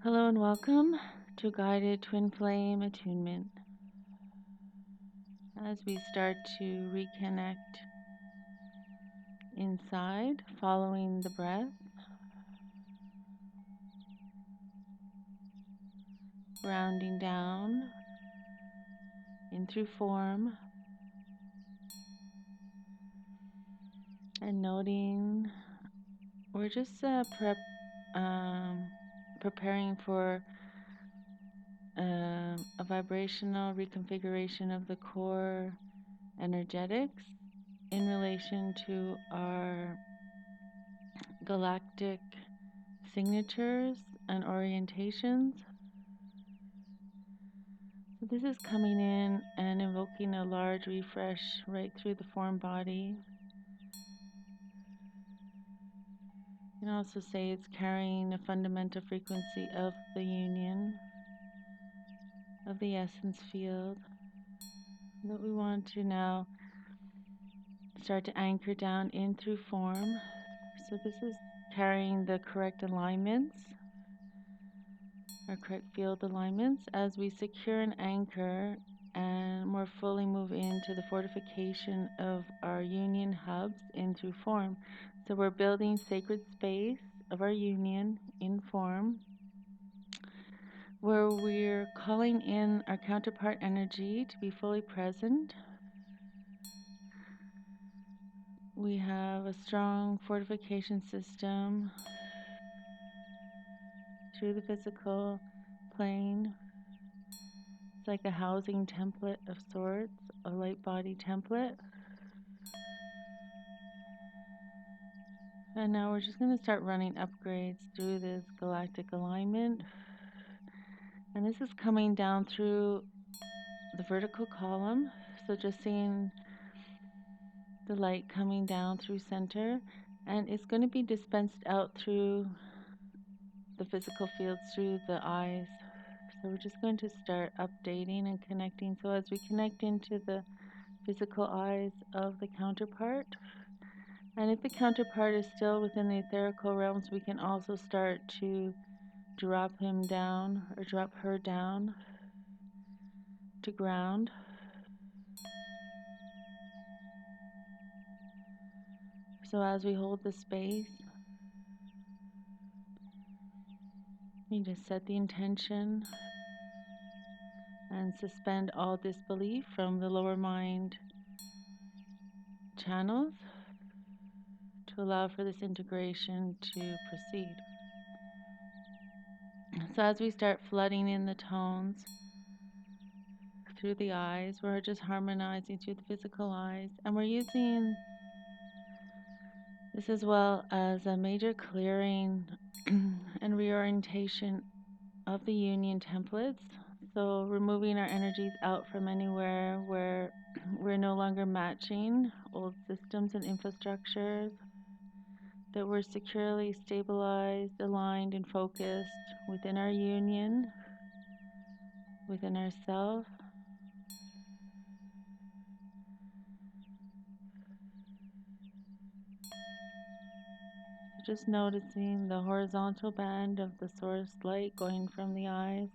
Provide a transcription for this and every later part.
Hello and welcome to Guided Twin Flame Attunement. As we start to reconnect inside, following the breath, grounding down in through form, and noting we're just preparing for a vibrational reconfiguration of the core energetics in relation to our galactic signatures and orientations. So this is coming in and invoking a large refresh right through the form body. You can also say it's carrying a fundamental frequency of the union, of the essence field, that we want to now start to anchor down in through form. So this is carrying the correct alignments, our correct field alignments, as we secure an anchor and more fully move into the fortification of our union hubs in through form. So we're building sacred space of our union in form, where we're calling in our counterpart energy to be fully present. We have a strong fortification system through the physical plane. It's like a housing template of sorts, a light body template. And now we're just going to start running upgrades through this galactic alignment. And this is coming down through the vertical column. So just seeing the light coming down through center. And it's going to be dispensed out through the physical fields, through the eyes. So we're just going to start updating and connecting. So as we connect into the physical eyes of the counterpart, and if the counterpart is still within the etherical realms, we can also start to drop him down or drop her down to ground. So as we hold the space, we just set the intention and suspend all disbelief from the lower mind channels to allow for this integration to proceed. So as we start flooding in the tones through the eyes, we're just harmonizing through the physical eyes, and we're using this as well as a major clearing and reorientation of the union templates. So removing our energies out from anywhere where we're no longer matching old systems and infrastructures, that we're securely stabilized, aligned, and focused within our union, within ourself. Just noticing the horizontal band of the source light going from the eyes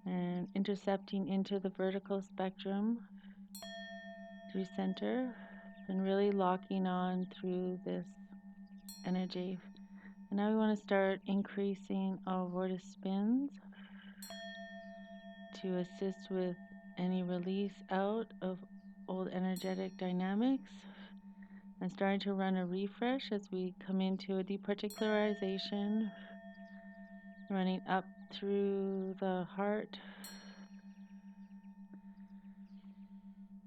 and intercepting into the vertical spectrum through center, and really locking on through this energy. And now we want to start increasing our vortex spins to assist with any release out of old energetic dynamics, and starting to run a refresh as we come into a departicularization, running up through the heart,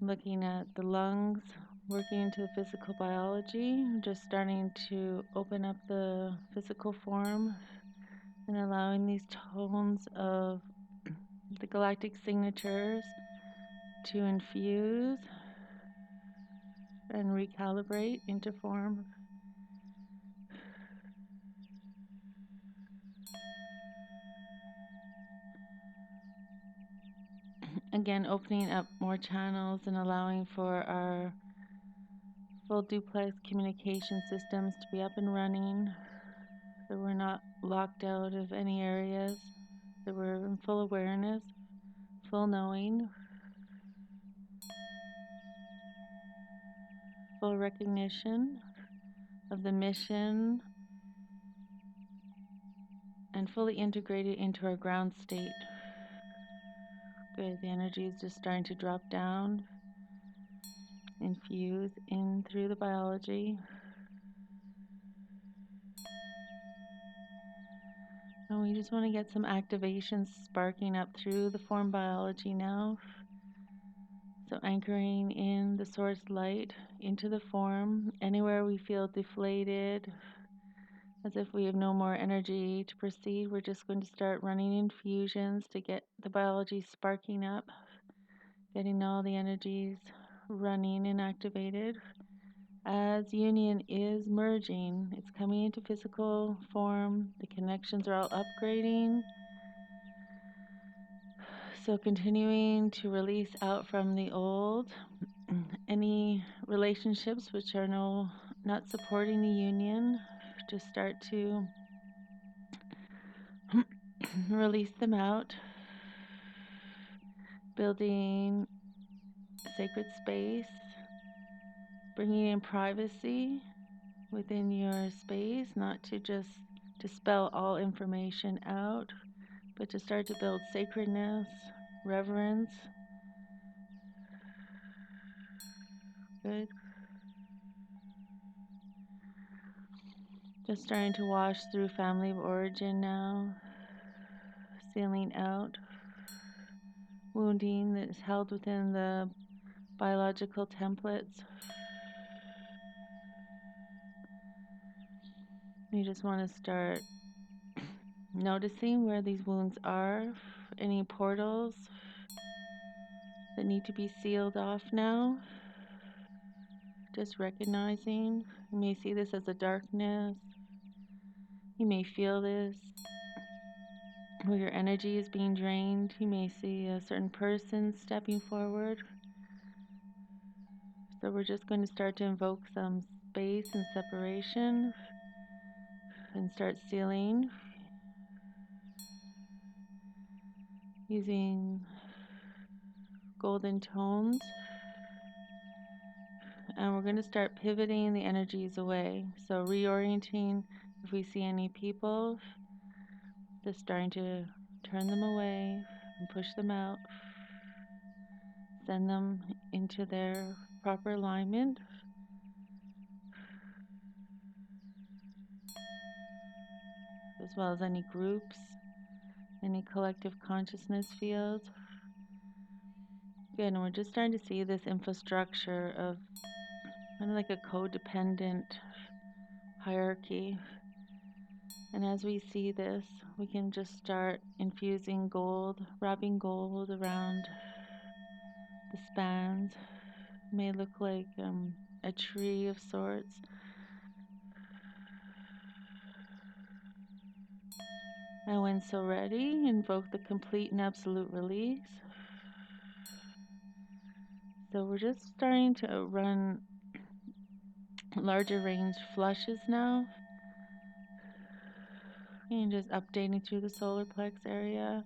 looking at the lungs, working into the physical biology, just starting to open up the physical form and allowing these tones of the galactic signatures to infuse and recalibrate into form. Again, opening up more channels and allowing for our full duplex communication systems to be up and running, so we're not locked out of any areas. that we're in full awareness, full knowing, full recognition of the mission, and fully integrated into our ground state. Good. The energy is just starting to drop down, infuse in through the biology. And we just want to get some activations sparking up through the form biology now. So anchoring in the source light into the form. Anywhere we feel deflated, as if we have no more energy to proceed, we're just going to start running infusions to get the biology sparking up, getting all the energies running and activated. As union is merging, it's coming into physical form, the connections are all upgrading. So continuing to release out from the old, any relationships which are not supporting the union, just start to release them out, building sacred space, bringing in privacy within your space, not to just dispel all information out, but to start to build sacredness, reverence. Good. Just starting to wash through family of origin now, sealing out wounding that is held within the biological templates. You just want to start noticing where these wounds are, any portals that need to be sealed off now. Just recognizing. You may see this as a darkness. You may feel this where your energy is being drained. You may see a certain person stepping forward. So we're just going to start to invoke some space and separation and start sealing using golden tones. And we're going to start pivoting the energies away. So reorienting, if we see any people, just starting to turn them away and push them out. Send them into their proper alignment. As well as any groups, any collective consciousness fields. Good, and we're just starting to see this infrastructure of kind of like a codependent hierarchy. And as we see this, we can just start infusing gold, wrapping gold around the spans. It may look like a tree of sorts. And when so ready, invoke the complete and absolute release. So we're just starting to run larger range flushes now. And just updating through the solar plex area,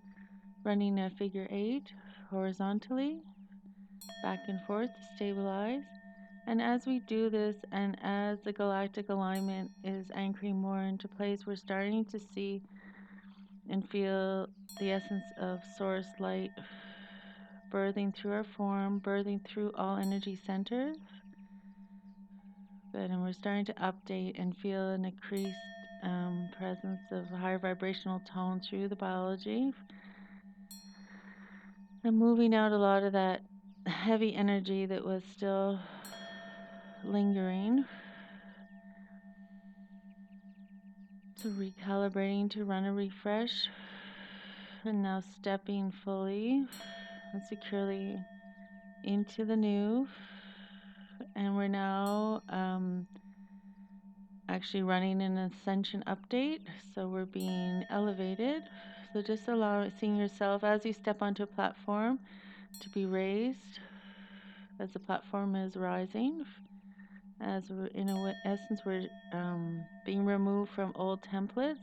running a figure 8 horizontally, back and forth to stabilize. And as we do this, and as the galactic alignment is anchoring more into place, we're starting to see and feel the essence of source light birthing through our form, birthing through all energy centers. Good, and we're starting to update and feel an increased presence of higher vibrational tone through the biology. And moving out a lot of that heavy energy that was still lingering. So recalibrating to run a refresh. And now stepping fully and securely into the new. And we're now actually running an ascension update. So we're being elevated. So just seeing yourself as you step onto a platform to be raised as the platform is rising. As we're, in essence, we're being removed from old templates.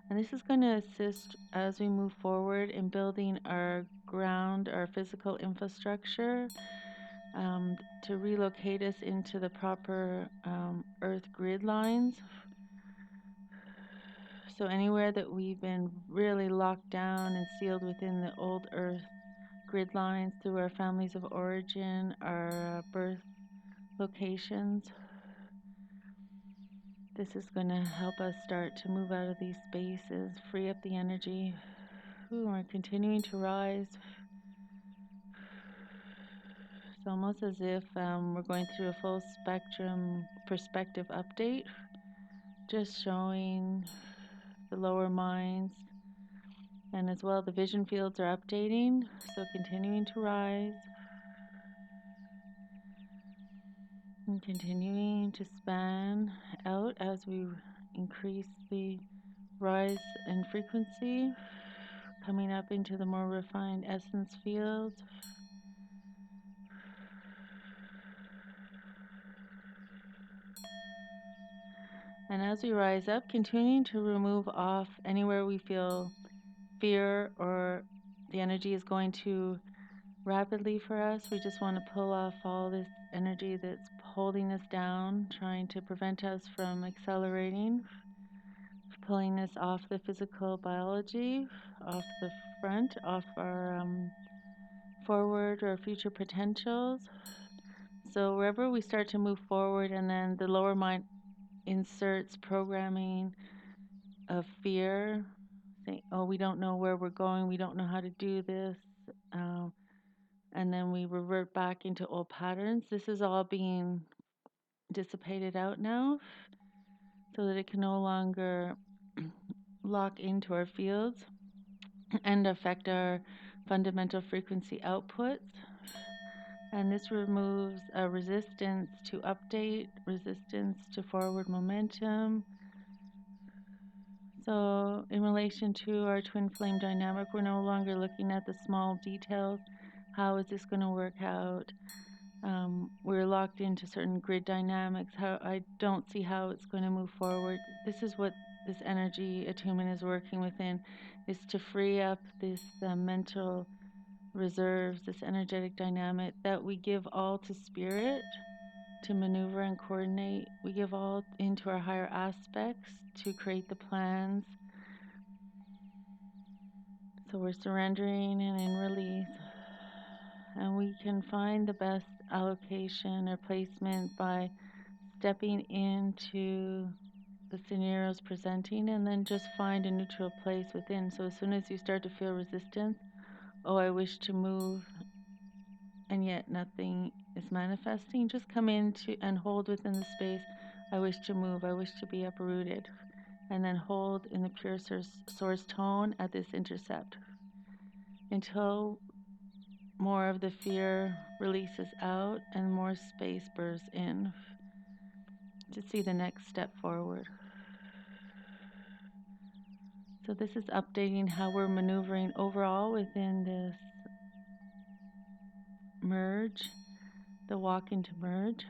And this is going to assist as we move forward in building our ground, our physical infrastructure, to relocate us into the proper earth grid lines. So anywhere that we've been really locked down and sealed within the old earth grid lines through our families of origin, our birth locations, this is going to help us start to move out of these spaces, free up the energy. Ooh, we're continuing to rise. It's almost as if we're going through a full spectrum perspective update, just showing the lower minds, and as well the vision fields are updating, so continuing to rise and continuing to span out as we increase the rise in frequency, coming up into the more refined essence fields. And as we rise up, continuing to remove off anywhere we feel fear or the energy is going too rapidly for us. We just want to pull off all this energy that's holding us down, trying to prevent us from accelerating, pulling us off the physical biology, off the front, off our forward or future potentials. So wherever we start to move forward, and then the lower mind inserts programming of fear, saying, oh, we don't know where we're going, we don't know how to do this, and then we revert back into old patterns. This is all being dissipated out now so that it can no longer lock into our fields and affect our fundamental frequency outputs. And this removes a resistance to update, resistance to forward momentum. So in relation to our twin flame dynamic, we're no longer looking at the small details. How is this going to work out? We're locked into certain grid dynamics. How I don't see how it's going to move forward. This is what this energy attunement is working within, is to free up this mental reserves, this energetic dynamic that we give all to spirit to maneuver and coordinate. We give all into our higher aspects to create the plans. So we're surrendering and in release. And we can find the best allocation or placement by stepping into the scenarios presenting, and then just find a neutral place within. So as soon as you start to feel resistance, oh, I wish to move, and yet nothing is manifesting, just come into and hold within the space. I wish to move, I wish to be uprooted, and then hold in the pure source tone at this intercept until more of the fear releases out and more space bursts in to see the next step forward. So this is updating how we're maneuvering overall within this merge, the walk into merge,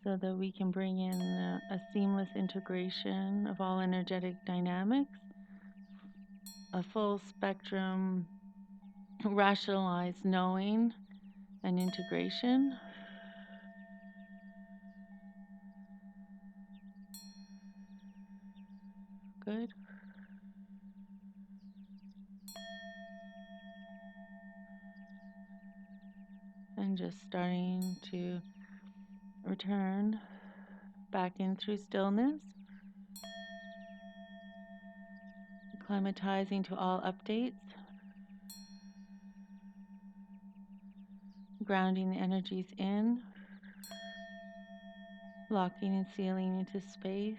so that we can bring in a seamless integration of all energetic dynamics, a full spectrum rationalized knowing and integration. Good. And just starting to return back in through stillness, acclimatizing to all updates, grounding the energies in, locking and sealing into space.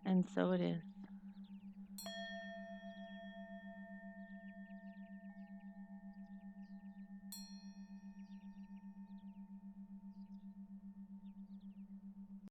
And so it is.